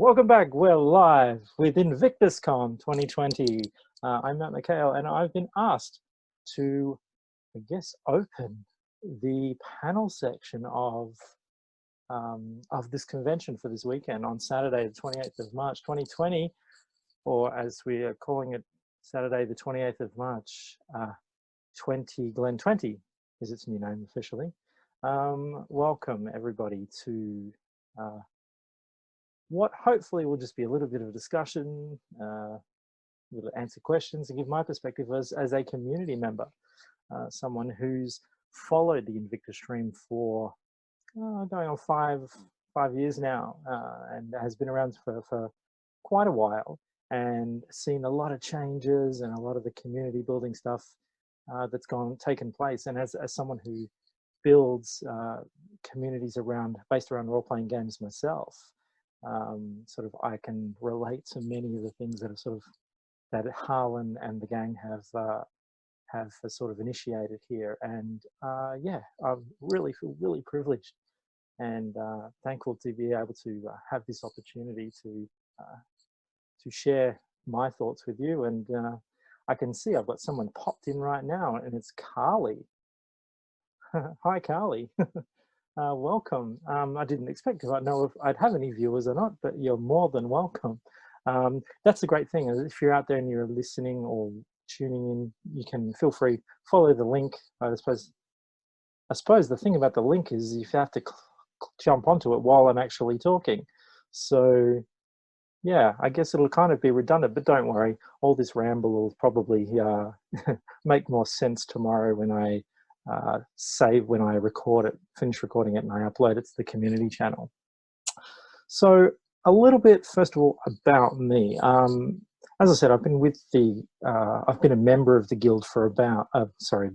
Welcome back. We're live with INVICTUSCON 2020. I'm Mckail, and I've been asked to, open the panel section of this convention for this weekend on Saturday, the 28th of March, 2020, or as we are calling it, Saturday, the 28th of March, 20 is its new name officially. Welcome everybody to what hopefully will just be a little bit of a discussion, will answer questions and give my perspective as a community member, someone who's followed the Invictus stream for going on five years now, and has been around for quite a while and seen a lot of changes and a lot of the community building stuff that's taken place. And as someone who builds communities based around role-playing games myself, I can relate to many of the things that are that Harlan and the gang have sort of initiated here. And yeah, I really feel really privileged and thankful to be able to have this opportunity to share my thoughts with you. And I can see I've got someone popped in right now, and it's Carly. Hi, Carly. Welcome. I didn't expect to know if I'd have any viewers or not, but you're more than welcome. That's the great thing. If you're out there and you're listening or tuning in, you can feel free, follow the link. I suppose the thing about the link is you have to jump onto it while I'm actually talking. So yeah, I guess it'll kind of be redundant, but don't worry. All this ramble will probably make more sense tomorrow when I when I record it, finish recording it, and I upload it to the community channel. So a little bit, first of all, about me. As I said, I've been with I've been a member of the guild for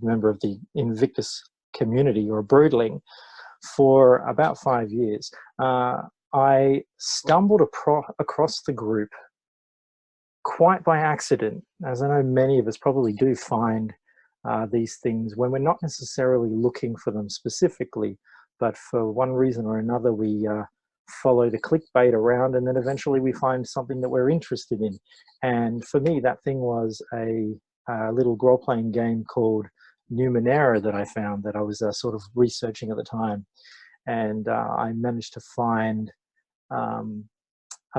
member of the Invictus community, or Broodling, for about 5 years. I stumbled across the group quite by accident, as I know many of us probably do find these things when we're not necessarily looking for them specifically, but for one reason or another we follow the clickbait around, and then eventually we find something that we're interested in. And for me, that thing was a little role-playing game called Numenera that I found, that I was sort of researching at the time. And I managed to find a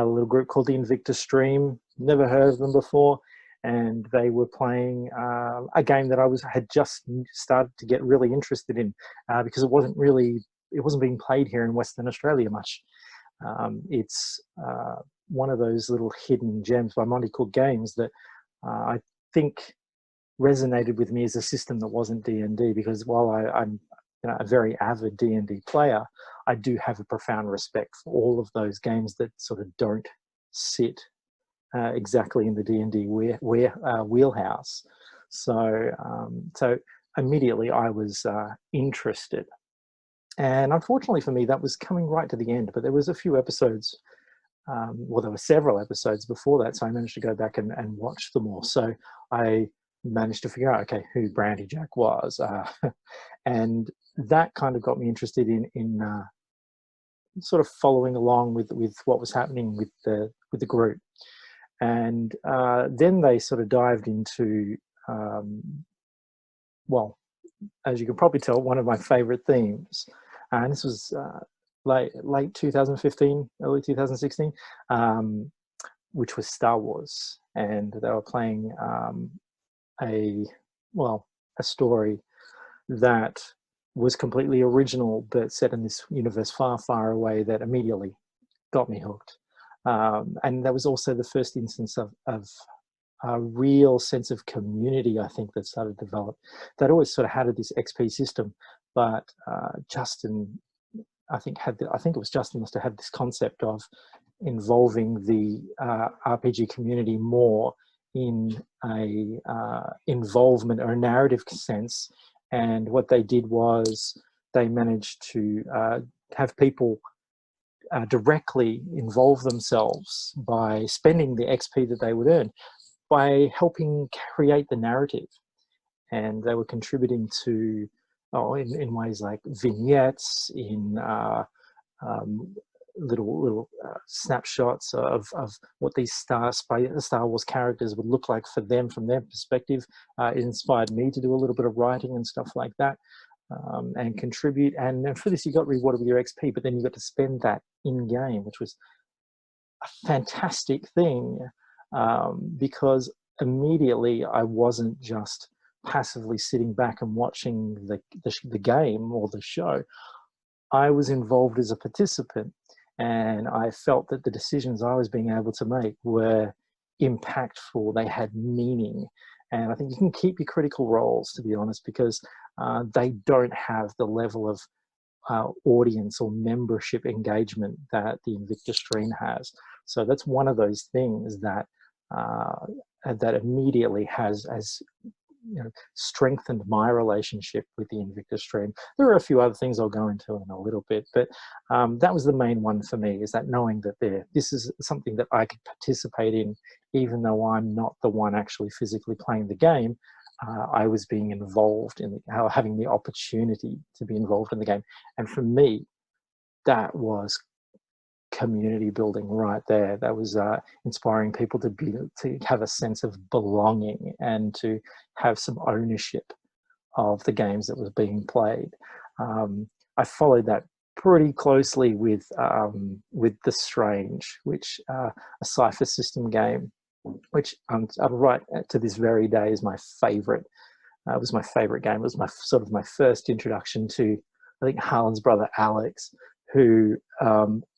little group called the INVICTUS stream. Never heard of them before. And they were playing a game that I had just started to get really interested in, because it wasn't being played here in Western Australia much. It's one of those little hidden gems by Monty Cook Games that I think resonated with me as a system that wasn't D&D, because while I'm a very avid D&D player, I do have a profound respect for all of those games that sort of don't sit exactly in the D&D wheelhouse. So immediately I was interested. And unfortunately for me, that was coming right to the end, but there was a few episodes, well, there were several episodes before that, so I managed to go back and watch them all. So I managed to figure out, okay, who Brandy Jack was. And that kind of got me interested in sort of following along with what was happening with the group. And then they sort of dived into, well, as you can probably tell, one of my favorite themes. And this was late 2015, early 2016, which was Star Wars. And they were playing a story that was completely original, but set in this universe far, far away, that immediately got me hooked. And that was also the first instance of a real sense of community, I think, that started to develop. That always sort of had this XP system, but Justin, I think it was Justin must have had this concept of involving the RPG community more in a involvement or a narrative sense. And what they did was they managed to have people directly involve themselves by spending the XP that they would earn by helping create the narrative. And they were contributing to, in ways like vignettes, in little snapshots of what these Star Wars characters would look like for them from their perspective. It inspired me to do a little bit of writing and stuff like that, and contribute. And for this, you got rewarded with your XP, but then you got to spend that in game, which was a fantastic thing, because immediately I wasn't just passively sitting back and watching the game or the show. I was involved as a participant, and I felt that the decisions I was being able to make were impactful. They had meaning. And I think you can keep your critical roles, to be honest, because they don't have the level of audience or membership engagement that the Invictus stream has. So that's one of those things that that immediately has strengthened my relationship with the Invictus stream. There are a few other things I'll go into in a little bit, but that was the main one for me, is that knowing that this is something that I could participate in, even though I'm not the one actually physically playing the game. I was being involved in having the opportunity to be involved in the game. And for me, that was community building right there. That was inspiring people to have a sense of belonging and to have some ownership of the games that was being played. I followed that pretty closely with The Strange, which a cipher system game, which right to this very day is my favorite. It was my favorite game. It was my first introduction to, I think, Harlan's brother Alex, who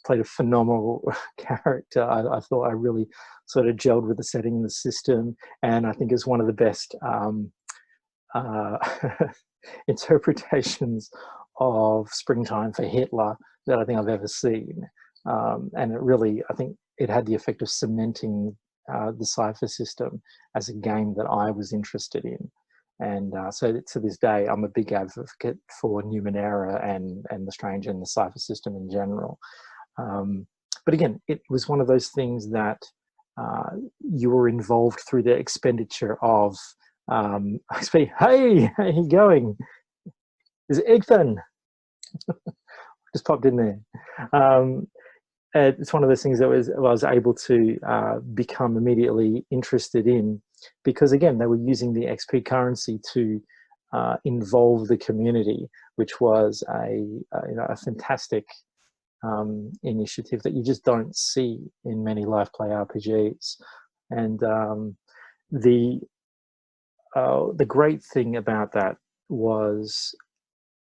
played a phenomenal character. I thought I really sort of gelled with the setting and the system, and I think it's one of the best interpretations of Springtime for Hitler that I think I've ever seen. And it really, I think it had the effect of cementing the cipher system as a game that I was interested in. And so to this day, I'm a big advocate for Numenera and The Strange and the cipher system in general. But again, it was one of those things that you were involved through the expenditure of XP. Hey, how you going? Is it Igthan? Just popped in there. It's one of those things that I was able to become immediately interested in, because again, they were using the XP currency to involve the community, which was a fantastic initiative that you just don't see in many live play RPGs. And the great thing about that was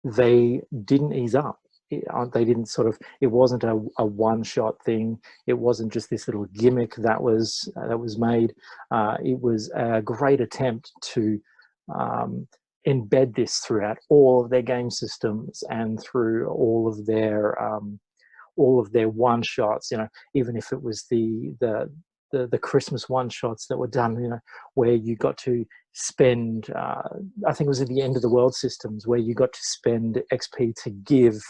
they didn't ease up. They didn't it wasn't a one-shot thing. It wasn't just this little gimmick that was made. It was a great attempt to embed this throughout all of their game systems and through all of their one-shots. Even if it was the Christmas one-shots that were done, where you got to spend, I think it was at the End of the World systems, where you got to spend XP to give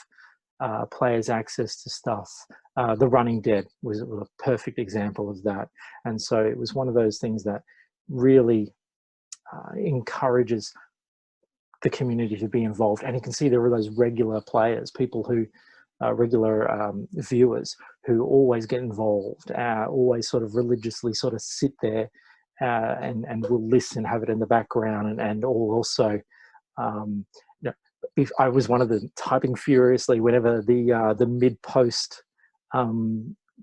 players access to stuff. The Running Dead was a perfect example of that. And so it was one of those things that really encourages the community to be involved. And you can see there are those regular players, people who regular viewers who always get involved, always sort of religiously sort of sit there and will listen, have it in the background, and also if I was one of them typing furiously whenever the mid-post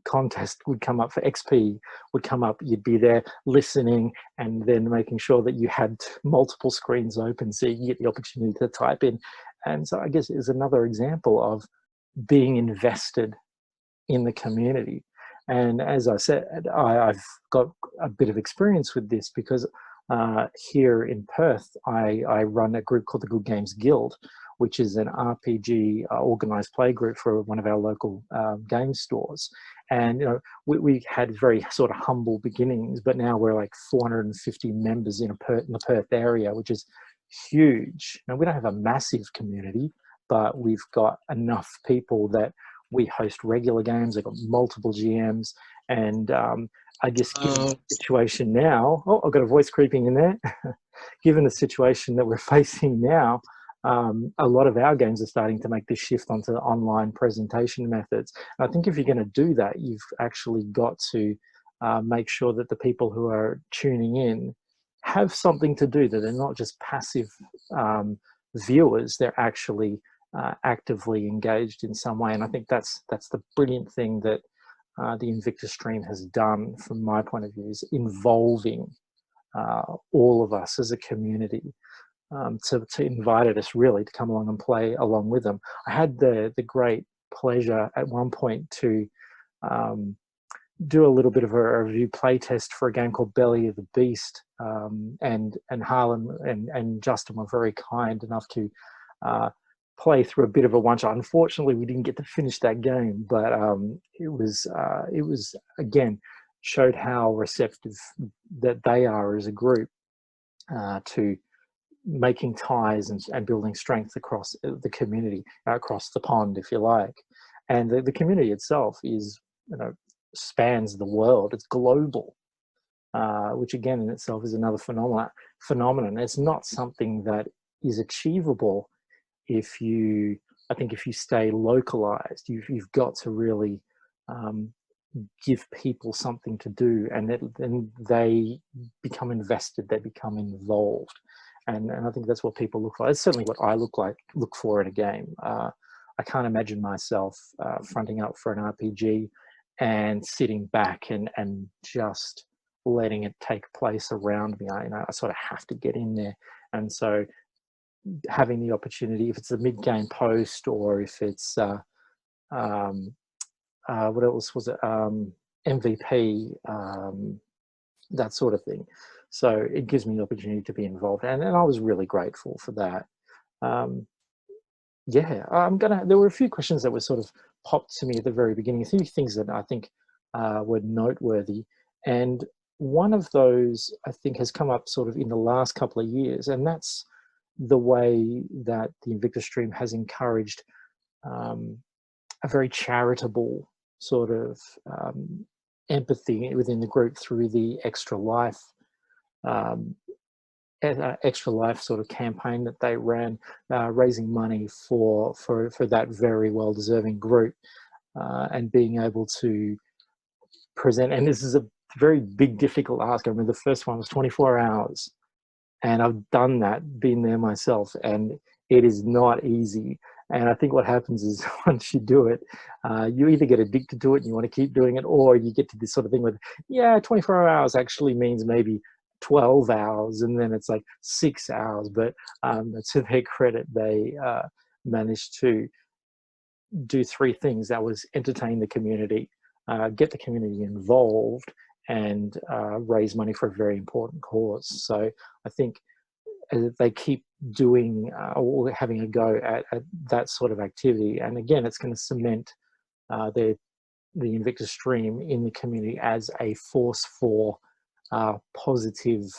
contest would come up for XP would come up. You'd be there listening and then making sure that you had multiple screens open so you get the opportunity to type in. And so I guess it's another example of being invested in the community. And as I said, I've got a bit of experience with this because here in Perth, I run a group called the Good Games Guild, which is an RPG organized play group for one of our local game stores. And we had very sort of humble beginnings, but now we're like 450 members in the Perth area, which is huge. Now, we don't have a massive community, but we've got enough people that we host regular games. I've got multiple GMs, and I guess given the situation now, I've got a voice creeping in there. Given the situation that we're facing now, a lot of our games are starting to make this shift onto online presentation methods. And I think if you're going to do that, you've actually got to make sure that the people who are tuning in have something to do, that they're not just passive viewers, they're actually actively engaged in some way. And I think that's the brilliant thing that the Invictus stream has done, from my point of view, is involving all of us as a community, to invited us really to come along and play along with them. I had the great pleasure at one point to do a little bit of a review play test for a game called Belly of the Beast, and Harlan and Justin were very kind enough to play through a bit of a one-shot. Unfortunately, we didn't get to finish that game, but it was again, showed how receptive that they are as a group to making ties and building strength across the community, across the pond, if you like. And the community itself is, spans the world. It's global, which again in itself is another phenomenon. It's not something that is achievable if you stay localized. You've got to really give people something to do, and then they become invested, they become involved. And I think that's what people look for. It's certainly what I look for in a game. I can't imagine myself fronting up for an RPG and sitting back and just letting it take place around me. I sort of have to get in there. And so having the opportunity, if it's a mid-game post, or if it's what else was it, MVP, that sort of thing. So it gives me the opportunity to be involved, and I was really grateful for that. Yeah, there were a few questions that were sort of popped to me at the very beginning, a few things that I think were noteworthy. And one of those, I think, has come up sort of in the last couple of years, and that's the way that the Invictus stream has encouraged a very charitable sort of empathy within the group through the Extra Life sort of campaign that they ran, raising money for that very well-deserving group, and being able to present. And this is a very big, difficult ask. I mean, the first one was 24 hours, and I've done that, been there myself, and it is not easy. And I think what happens is once you do it, you either get addicted to it and you want to keep doing it, or you get to this sort of thing with, 24 hours actually means maybe 12 hours, and then it's like 6 hours. But to their credit, they managed to do three things. That was entertain the community, get the community involved, and raise money for a very important cause. So I think they keep doing or having a go at that sort of activity. And again, it's going to cement the Invictus stream in the community as a force for positive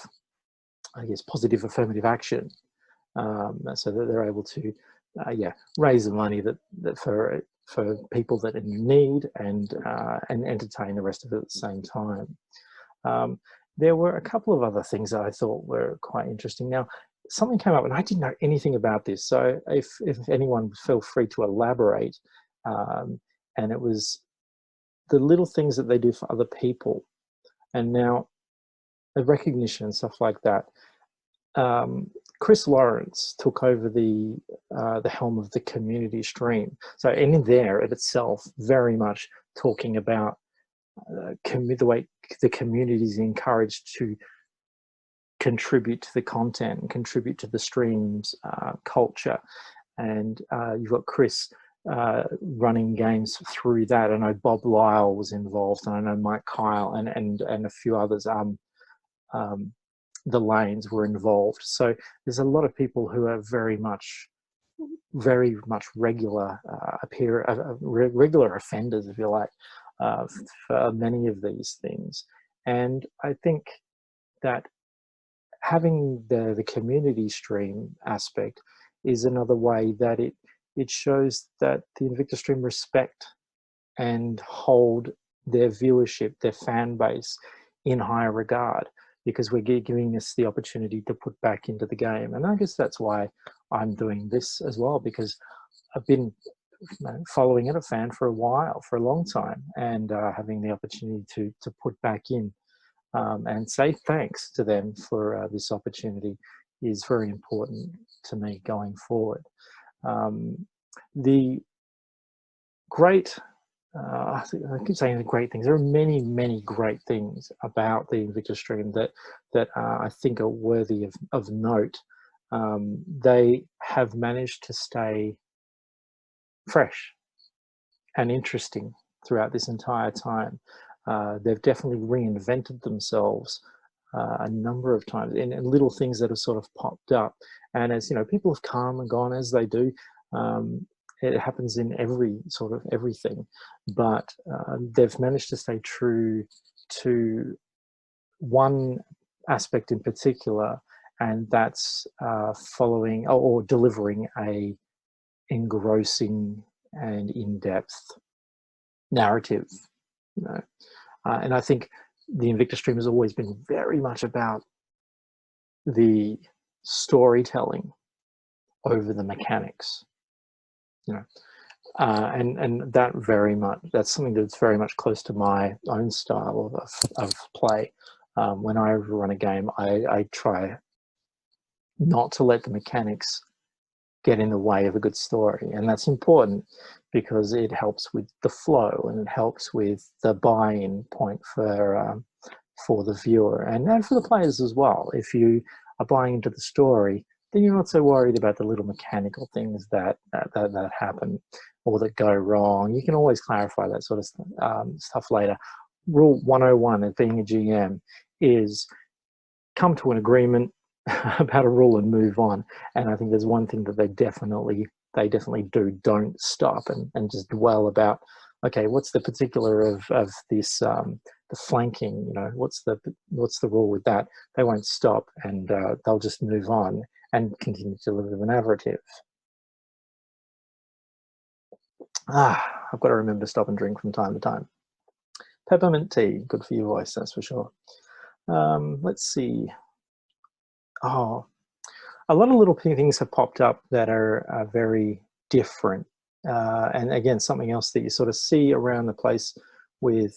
affirmative action, so that they're able to raise the money that for people that are in need, and entertain the rest of it at the same time. There were a couple of other things that I thought were quite interesting. Now, something came up, and I didn't know anything about this, so if anyone, feel free to elaborate. And it was the little things that they do for other people, and now the recognition and stuff like that. Chris Lawrence took over the helm of the community stream. So in there at itself, very much talking about the way the community is encouraged to contribute to the content, contribute to the stream's culture. And you've got Chris running games through that. I know Bob Lyle was involved, and I know Mckail and a few others. The Lanes were involved. So there's a lot of people who are very much regular regular offenders, if you like, for many of these things. And I think that having the community stream aspect is another way that it shows that the Invictus stream respect and hold their viewership, their fan base in higher regard. because we're giving us the opportunity to put back into the game. And I guess that's why I'm doing this as well, because I've been following it, a fan for a while, for a long time, and having the opportunity to put back in and say thanks to them for this opportunity is very important to me going forward. The great, I keep saying the great things. There are many, many great things about the Invictus stream that I think are worthy of note. They have managed to stay fresh and interesting throughout this entire time. They've definitely reinvented themselves a number of times in little things that have sort of popped up. And as you know, people have come and gone as they do. It happens in every sort of everything, but they've managed to stay true to one aspect in particular, and that's following or delivering a engrossing and in-depth narrative, you know. And I think the Invictus stream has always been very much about the storytelling over the mechanics, you know. And that very much, that's something that's very much close to my own style of play. When I run a game, I try not to let the mechanics get in the way of a good story, and that's important because it helps with the flow and it helps with the buy-in point for the viewer and for the players as well. If you are buying into the story, then you're not so worried about the little mechanical things that happen or that go wrong. You can always clarify that sort of stuff later. Rule 101 of being a GM is come to an agreement about a rule and move on. And I think there's one thing that they definitely do. Don't stop and just dwell about, okay, what's the particular of this, the flanking, you know, what's the rule with that? They won't stop, and they'll just move on and continue to deliver the narrative. I've got to remember to stop and drink from time to time. Peppermint tea, good for your voice, that's for sure. Let's see. Oh, a lot of little things have popped up that are very different. And again, something else that you sort of see around the place with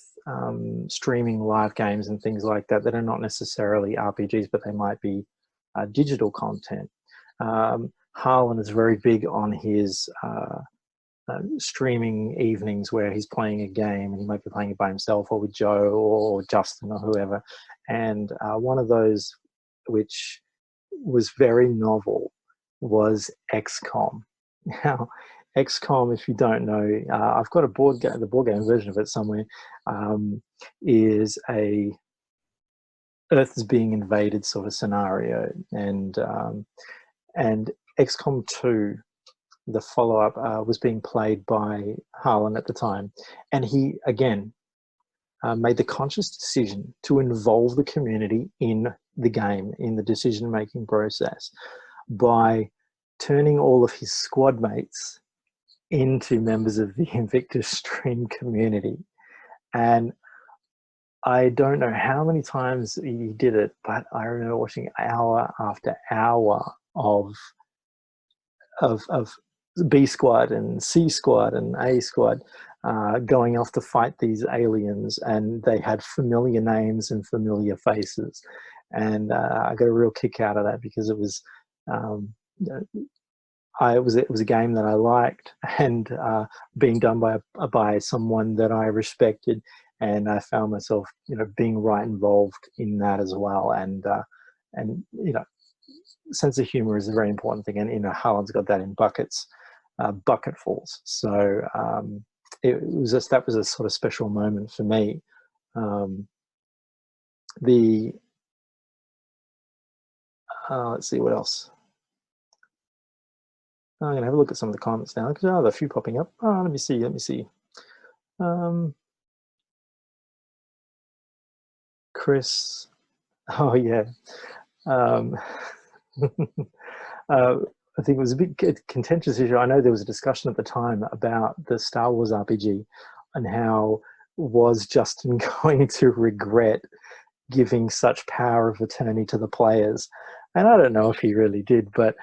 streaming live games and things like that that are not necessarily RPGs, but they might be digital content. Harlan is very big on his streaming evenings where he's playing a game, and he might be playing it by himself or with Joe or Justin or whoever. And one of those which was very novel was XCOM. Now, XCOM, if you don't know, I've got the board game version of it somewhere, is a Earth is being invaded sort of scenario, and XCOM 2, the follow-up, was being played by Harlan at the time, and he again made the conscious decision to involve the community in the game, in the decision-making process, by turning all of his squad mates into members of the Invictus stream community. And I don't know how many times he did it, but I remember watching hour after hour of B squad and C squad and A squad going off to fight these aliens, and they had familiar names and familiar faces. And I got a real kick out of that because it was it was a game that I liked, and being done by someone that I respected, and I found myself, you know, being right involved in that as well. And you know, sense of humor is a very important thing, and you know, Harlan's got that in bucketfuls. So that was a sort of special moment for me. Let's see what else. I'm going to have a look at some of the comments now because there are a few popping up. Let me see. Chris, oh yeah. I think it was a big contentious issue. I know there was a discussion at the time about the Star Wars RPG and how was Justin going to regret giving such power of attorney to the players. And I don't know if he really did, but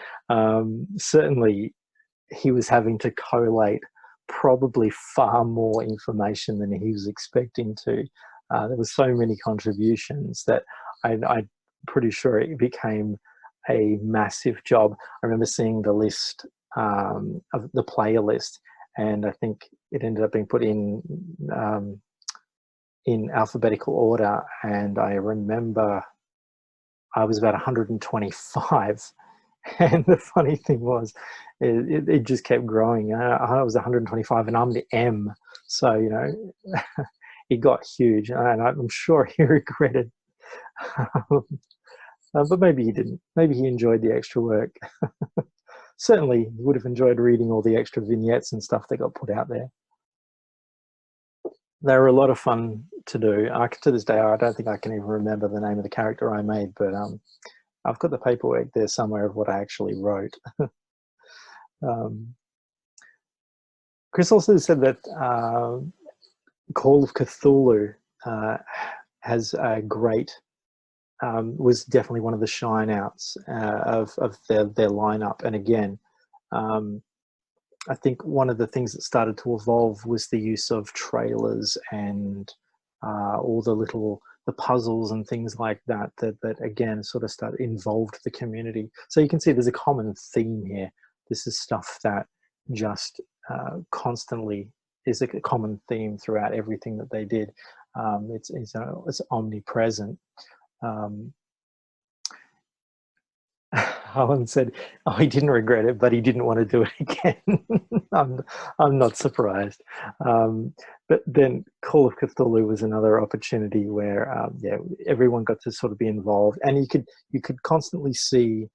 certainly he was having to collate probably far more information than he was expecting to. There were so many contributions that I'm pretty sure it became a massive job. I remember seeing the list of the player list, and I think it ended up being put in alphabetical order. And I remember I was about 125. And the funny thing was, it just kept growing. I was 125 and I'm the M. So, you know, it got huge. And I'm sure he regretted. But maybe he didn't. Maybe he enjoyed the extra work. Certainly, he would have enjoyed reading all the extra vignettes and stuff that got put out there. They were a lot of fun to do. To this day, I don't think I can even remember the name of the character I made, but I've got the paperwork there somewhere of what I actually wrote. Chris also said that Call of Cthulhu has a great, was definitely one of the shine outs of their lineup. And again, I think one of the things that started to evolve was the use of trailers and all the puzzles and things like that, that again sort of involved the community. So you can see there's a common theme here. This is stuff that just constantly is a common theme throughout everything that they did. It's omnipresent. Owen said, "Oh, he didn't regret it, but he didn't want to do it again." I'm not surprised. But then Call of Cthulhu was another opportunity where, yeah, everyone got to sort of be involved, and you could constantly see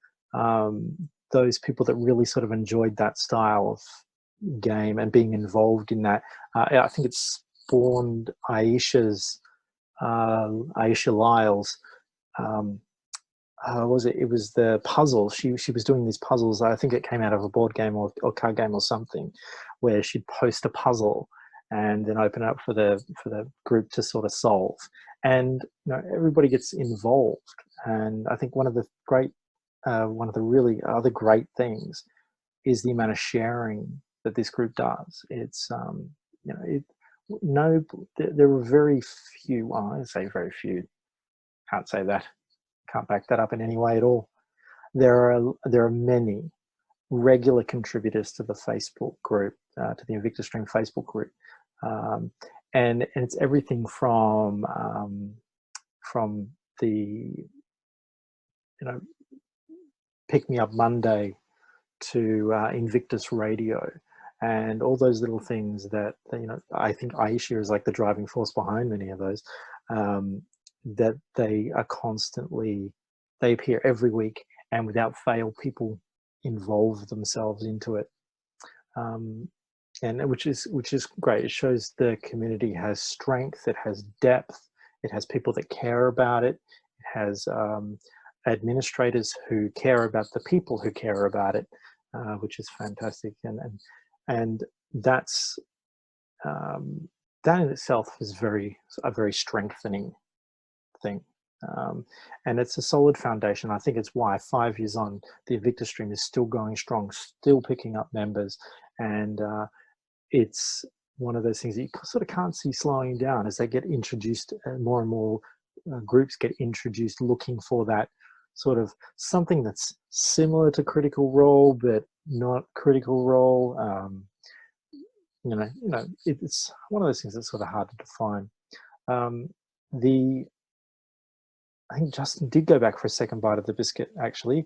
those people that really sort of enjoyed that style of game and being involved in that. I think it spawned Aisha Lyles. Was it? It was the puzzles. She was doing these puzzles. I think it came out of a board game or card game or something, where she'd post a puzzle and then open it up for the group to sort of solve. And you know, everybody gets involved. And I think one of the really other great things is the amount of sharing that this group does. It's there were very few. Well, I say very few. Can't say that. Can't back that up in any way at all. There are many regular contributors to the Facebook group, to the Invictus Stream Facebook group, and it's everything from the Pick Me Up Monday to Invictus Radio, and all those little things that I think Aisha is like the driving force behind many of those. That they are constantly, they appear every week, and without fail, people involve themselves into it, and which is great. It shows the community has strength, it has depth, it has people that care about it, it has administrators who care about the people who care about it, which is fantastic, and that's that in itself is a very strengthening thing, and it's a solid foundation. I think it's why 5 years on, the Invictus Stream is still going strong, still picking up members, and it's one of those things that you sort of can't see slowing down as they get introduced. More and more groups get introduced looking for that sort of something that's similar to Critical Role but not Critical Role. It's one of those things that's sort of hard to define. I think Justin did go back for a second bite of the biscuit, actually,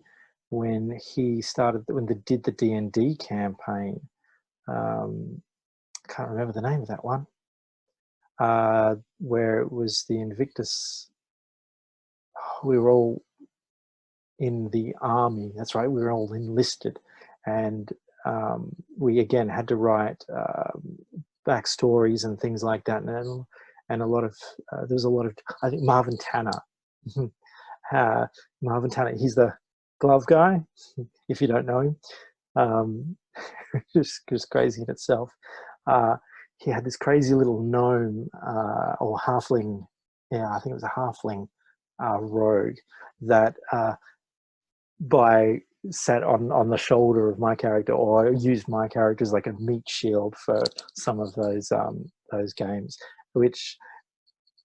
when they did the D&D campaign. Can't remember the name of that one, where it was the Invictus. We were all in the army. That's right, we were all enlisted, and we again had to write backstories and things like that, and a lot of there was a lot of, I think, Marvin Tanner. Marvin Tanner, he's the glove guy, if you don't know him. Just crazy in itself. He had this crazy little gnome or halfling. Yeah, I think it was a halfling rogue that sat on the shoulder of my character, or used my character as like a meat shield for some of those games, which,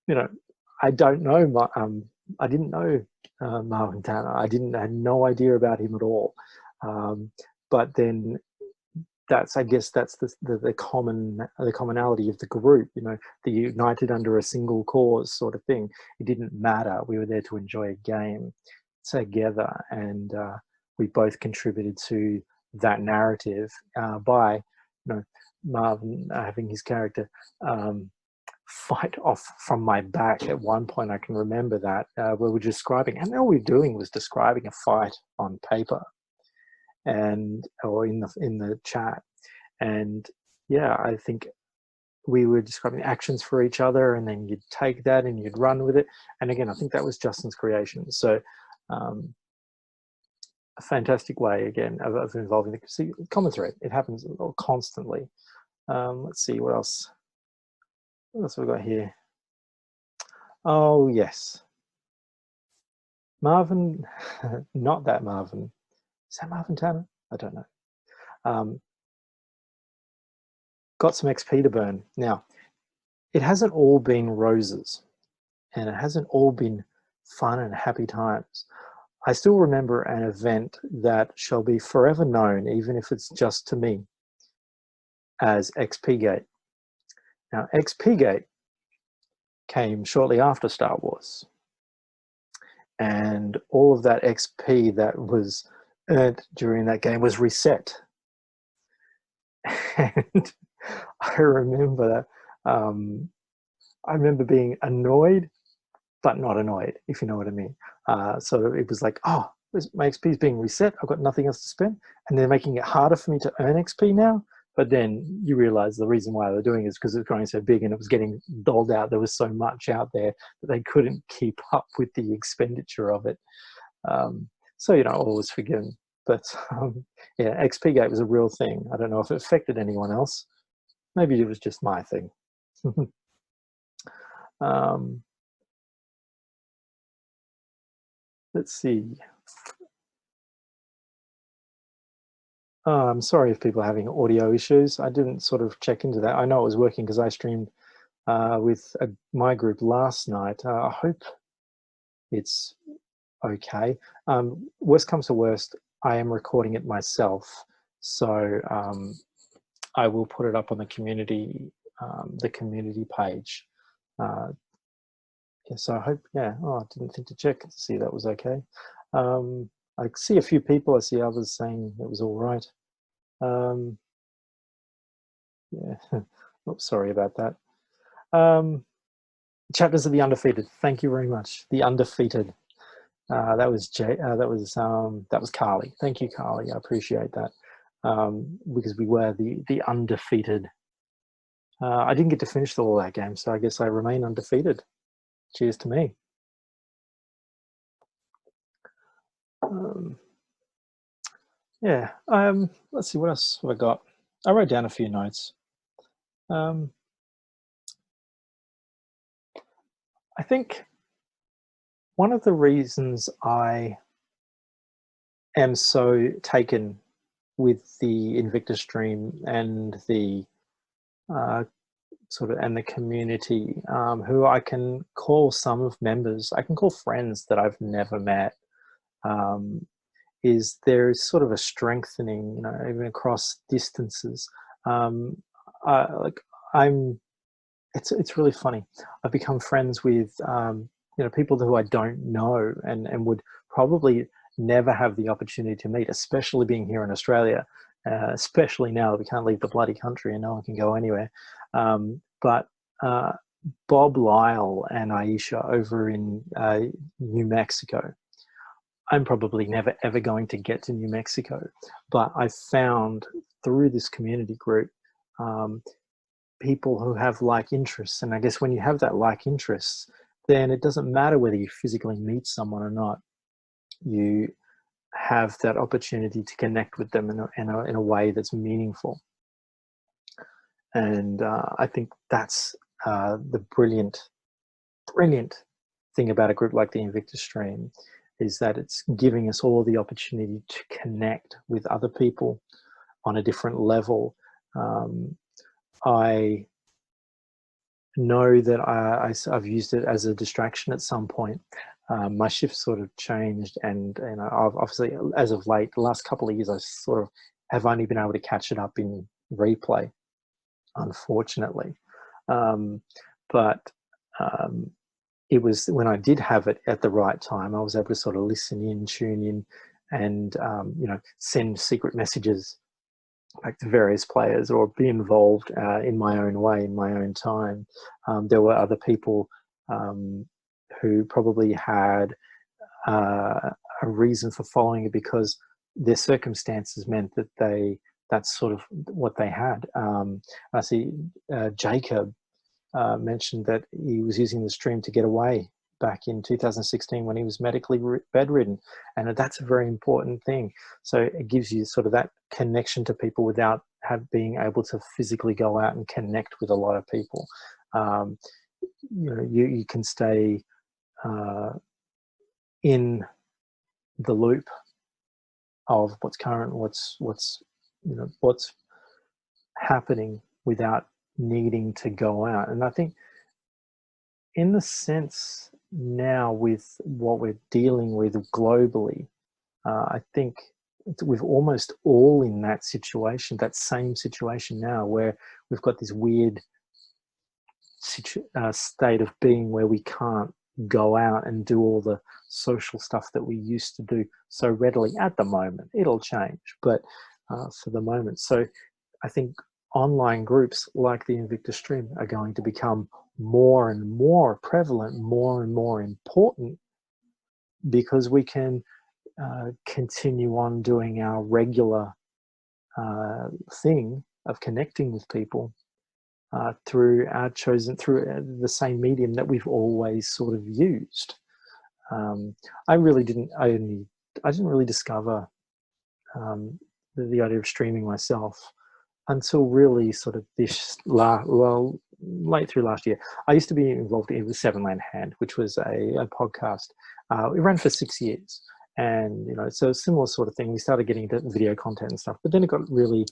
you know, I don't know. I didn't know Marvin Tanner. I had no idea about him at all. But then I guess that's the commonality of the group. You know, the united under a single cause sort of thing. It didn't matter. We were there to enjoy a game together, and we both contributed to that narrative by, you know, Marvin having his character fight off from my back at one point. I can remember that where we're describing, and all we were doing was describing a fight on paper, or in the chat. And yeah, I think we were describing actions for each other, and then you'd take that and you'd run with it. And again, I think that was Justin's creation. So a fantastic way, again, of involving the common thread. It happens constantly. Let's see what else. What else have we got here? Oh yes, Marvin. Not that Marvin. Is that Marvin Tanner? I don't know. Got some XP to burn. Now, it hasn't all been roses, and it hasn't all been fun and happy times. I still remember an event that shall be forever known, even if it's just to me, as XP Gate. Now, XP Gate came shortly after Star Wars, and all of that XP that was earned during that game was reset. And I remember I remember being annoyed, but not annoyed, if you know what I mean. So it was like, oh, my XP is being reset. I've got nothing else to spend, and they're making it harder for me to earn XP now. But then you realize the reason why they're doing it is because it's growing so big and it was getting doled out. There was so much out there that they couldn't keep up with the expenditure of it. So, you know, all was forgiven. But yeah, XP Gate was a real thing. I don't know if it affected anyone else. Maybe it was just my thing. Let's see. I'm sorry if people are having audio issues. I didn't sort of check into that. I know it was working because I streamed with my group last night. I hope it's okay. Worst comes to worst, I am recording it myself. So I will put it up on the community page. Yeah, so I hope, yeah, I didn't think to check to see that was okay. I see a few people, I see others saying it was all right. Yeah, oops, sorry about that. Chapters of the Undefeated, thank you very much. The Undefeated. That was Carly. Thank you, Carly. I appreciate that. Because we were the undefeated. I didn't get to finish all that game, so I guess I remain undefeated. Cheers to me. Yeah. Let's see, what else have I got? I wrote down a few notes. I think one of the reasons I am so taken with the Invictus stream and the and the community, who I can call some of members, I can call friends that I've never met, is there is sort of a strengthening, you know, even across distances. It's really funny. I've become friends with you know, people who I don't know and would probably never have the opportunity to meet, especially being here in Australia, especially now that we can't leave the bloody country and no one can go anywhere. But Bob Lyle and Aisha over in New Mexico, I'm probably never ever going to get to New Mexico, but I found through this community group people who have like interests. And I guess when you have that like interests, then it doesn't matter whether you physically meet someone or not. You have that opportunity to connect with them in a way that's meaningful. And I think that's the brilliant thing about a group like the Invictus Stream is that it's giving us all the opportunity to connect with other people on a different level. I know that I've used it as a distraction at some point. My shift sort of changed, and I've obviously, as of late, the last couple of years, I sort of have only been able to catch it up in replay, unfortunately. But it was when I did have it at the right time, I was able to sort of listen in, tune in, and send secret messages back to various players, or be involved in my own way, in my own time. There were other people who probably had a reason for following it because their circumstances meant that that's sort of what they had. I see Jacob mentioned that he was using the stream to get away back in 2016 when he was medically bedridden, and that's a very important thing. So it gives you sort of that connection to people without being able to physically go out and connect with a lot of people. You can stay in the loop of what's current, what's happening without needing to go out. And I think in the sense now with what we're dealing with globally, I think we're almost all in that situation, that same situation now, where we've got this weird state of being where we can't go out and do all the social stuff that we used to do so readily at the moment. It'll change, but for the moment. So I think online groups like the Invictus Stream are going to become more and more prevalent, more and more important, because we can continue on doing our regular thing of connecting with people through the same medium that we've always sort of used. I didn't really discover the idea of streaming myself until really sort of late through last year. I used to be involved with Seven Land Hand, which was a podcast. It ran for 6 years, and so a similar sort of thing. We started getting into video content and stuff, but then it got really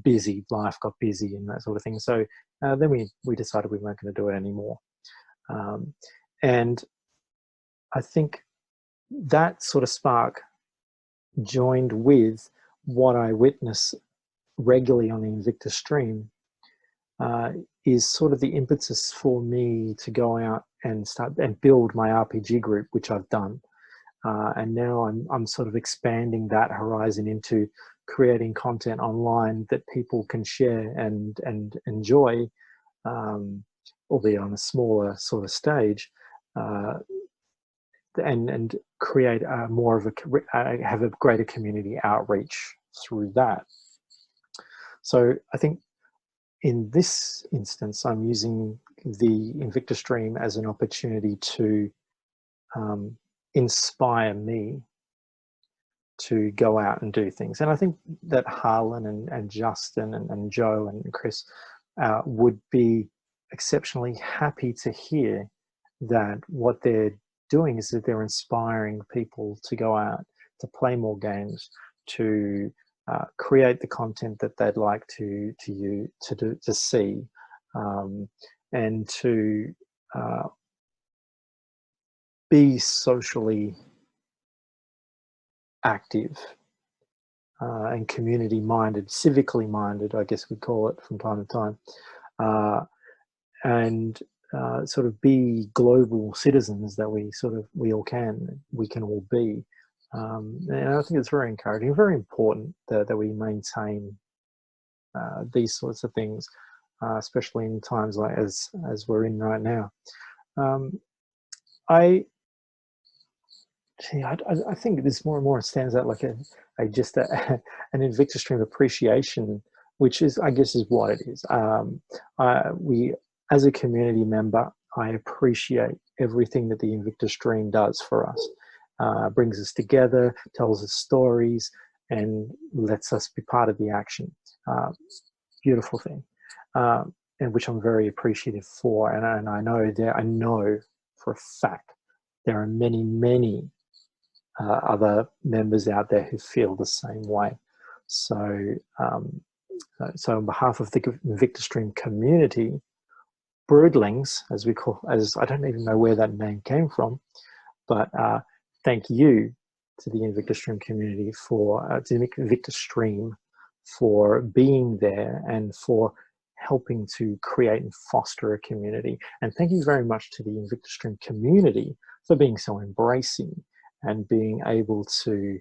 busy. Life got busy and that sort of thing. So then we decided we weren't going to do it anymore. And I think that sort of spark, joined with what I witness regularly on the Invictus Stream, is sort of the impetus for me to go out and start and build my RPG group, which I've done. And now I'm sort of expanding that horizon into creating content online that people can share and enjoy, albeit on a smaller sort of stage, and create have a greater community outreach through that. So I think in this instance, I'm using the Invictus Stream as an opportunity to inspire me to go out and do things. And I think that Harlan and Justin and Joe and Chris would be exceptionally happy to hear that what they're doing is that they're inspiring people to go out, to play more games, to create the content that they'd like to see, and to be socially active and community minded, civically minded, I guess we'd call it from time to time, and sort of be global citizens that we all can all be. And I think it's very encouraging, very important that we maintain these sorts of things, especially in times like as we're in right now. I think this more and more stands out like an Invictus Stream appreciation, which is, I guess, is what it is. We, as a community member, I appreciate everything that the Invictus Stream does for us. Brings us together, tells us stories, and lets us be part of the action. Beautiful thing, and which I'm very appreciative for. And I know for a fact there are many, many other members out there who feel the same way. So, so on behalf of the Invictus Stream community, Broodlings, as we call, as I don't even know where that name came from, but thank you to the Invictus Stream community for, to the Invictus Stream for being there and for helping to create and foster a community. And thank you very much to the Invictus Stream community for being so embracing and being able to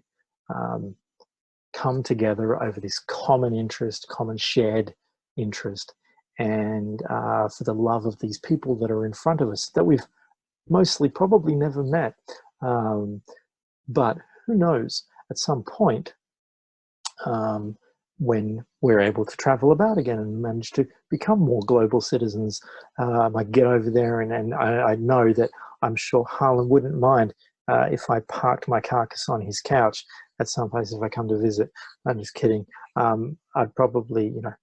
come together over this common interest, common shared interest, and for the love of these people that are in front of us that we've mostly probably never met. But who knows, at some point, when we're able to travel about again and manage to become more global citizens, I might get over there, and I know that I'm sure Harlan wouldn't mind if I parked my carcass on his couch at some place if I come to visit. I'm just kidding. I'd probably, you know,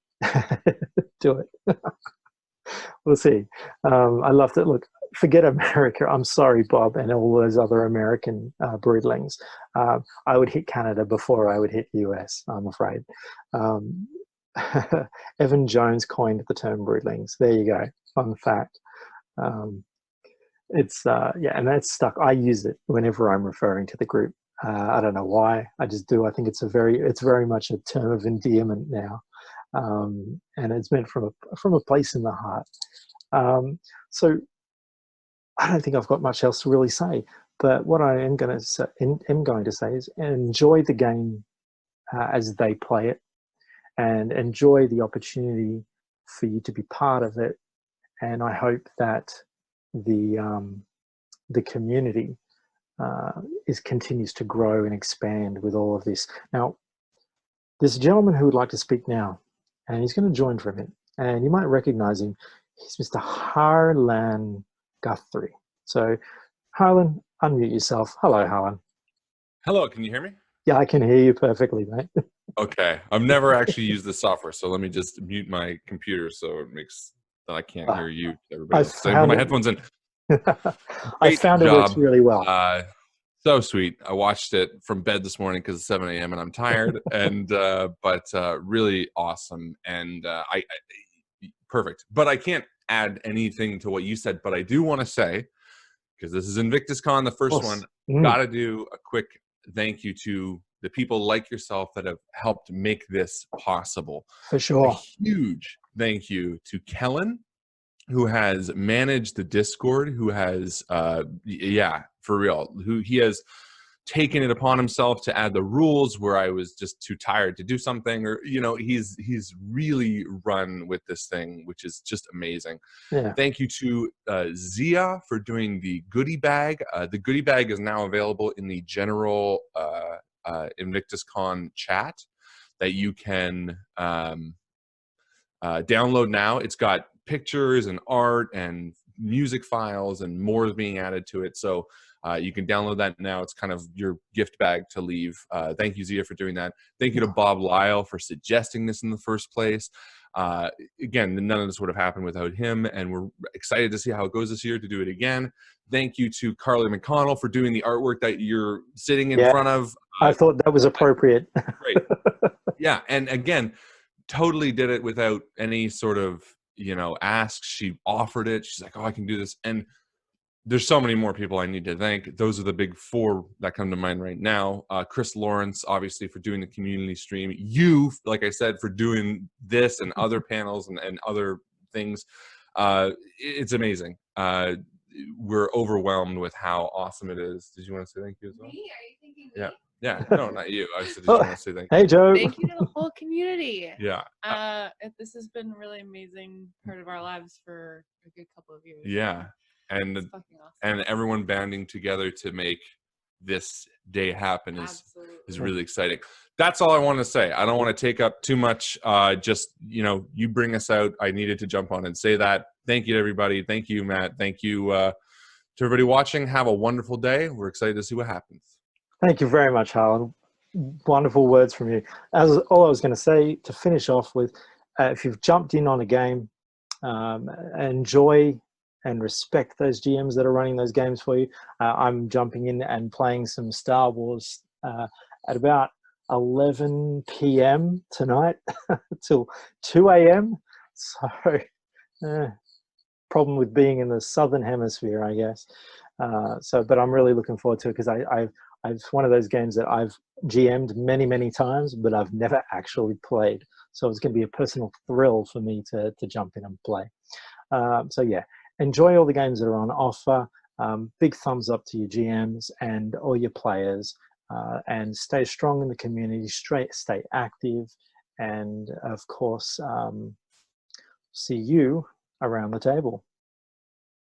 do it. We'll see. I love that. Look, forget America. I'm sorry, Bob, and all those other American broodlings. I would hit Canada before I would hit the US, I'm afraid. Evan Jones coined the term broodlings. There you go. Fun fact. It's yeah, and that's stuck. I use it whenever I'm referring to the group. I don't know why. I just do. I think it's very much a term of endearment now, and it's meant from a place in the heart. So I don't think I've got much else to really say. But what I am going to say is enjoy the game as they play it, and enjoy the opportunity for you to be part of it. And I hope that the community continues to grow and expand with all of this. Now, there's a gentleman who would like to speak now, and he's going to join for a minute. And you might recognize him. He's Mr. Harlan Guthrie. So, Harlan, unmute yourself. Hello, Harlan. Hello, can you hear me? Yeah, I can hear you perfectly, mate. Okay, I've never actually used this software, so let me just mute my computer so it makes that I can't hear you. Everybody else. So I put my headphones in. I found it works really well. So sweet. I watched it from bed this morning because it's 7 a.m. and I'm tired, and but really awesome, and I perfect. But I can't add anything to what you said, but I do want to say, because this is INVICTUSCON, the first one, got to do a quick thank you to the people like yourself that have helped make this possible. For sure. A huge thank you to Kellen, who has managed the Discord, who has, yeah, for real, who he has taken it upon himself to add the rules where I was just too tired to do something, or, you know, he's really run with this thing, which is just amazing. Yeah. Thank you to Zia for doing the goodie bag. The goodie bag is now available in the general INVICTUSCON chat that you can download now. It's got pictures and art and music files and more is being added to it. So you can download that now. It's kind of your gift bag to leave. Thank you, Zia, for doing that. Thank you to Bob Lyle for suggesting this in the first place. Again, none of this would have happened without him, and we're excited to see how it goes this year to do it again. Thank you to Carly McConnell for doing the artwork that you're sitting in front of. I thought that was appropriate. Great. Yeah, and again, totally did it without any sort of, you know, ask. She offered it. She's like, oh, I can do this. And there's so many more people I need to thank. Those are the big four that come to mind right now. Chris Lawrence, obviously, for doing the community stream. You, like I said, for doing this and other panels and other things. It's amazing. We're overwhelmed with how awesome it is. Did you want to say thank you as well? Me? Are you thinking me? Yeah. Yeah, no, not you. I just want to say thank you. Hey, Joe. Thank you to the whole community. Yeah. This has been a really amazing part of our lives for a good couple of years. Yeah. And it's fucking awesome. And everyone banding together to make this day happen is really exciting. That's all I want to say. I don't want to take up too much. Just, you know, you bring us out. I needed to jump on and say that. Thank you to everybody. Thank you, Matt. Thank you to everybody watching. Have a wonderful day. We're excited to see what happens. Thank you very much, Harlan. Wonderful words from you. As all I was going to say to finish off with, if you've jumped in on a game, enjoy and respect those GMs that are running those games for you. I'm jumping in and playing some Star Wars at about 11 p.m. tonight till 2 a.m. So, problem with being in the Southern Hemisphere, I guess. But I'm really looking forward to it because it's one of those games that I've GM'd many, many times, but I've never actually played. So it's going to be a personal thrill for me to jump in and play. So yeah, enjoy all the games that are on offer. Big thumbs up to your GMs and all your players, and stay strong in the community, stay active, and of course, see you around the table.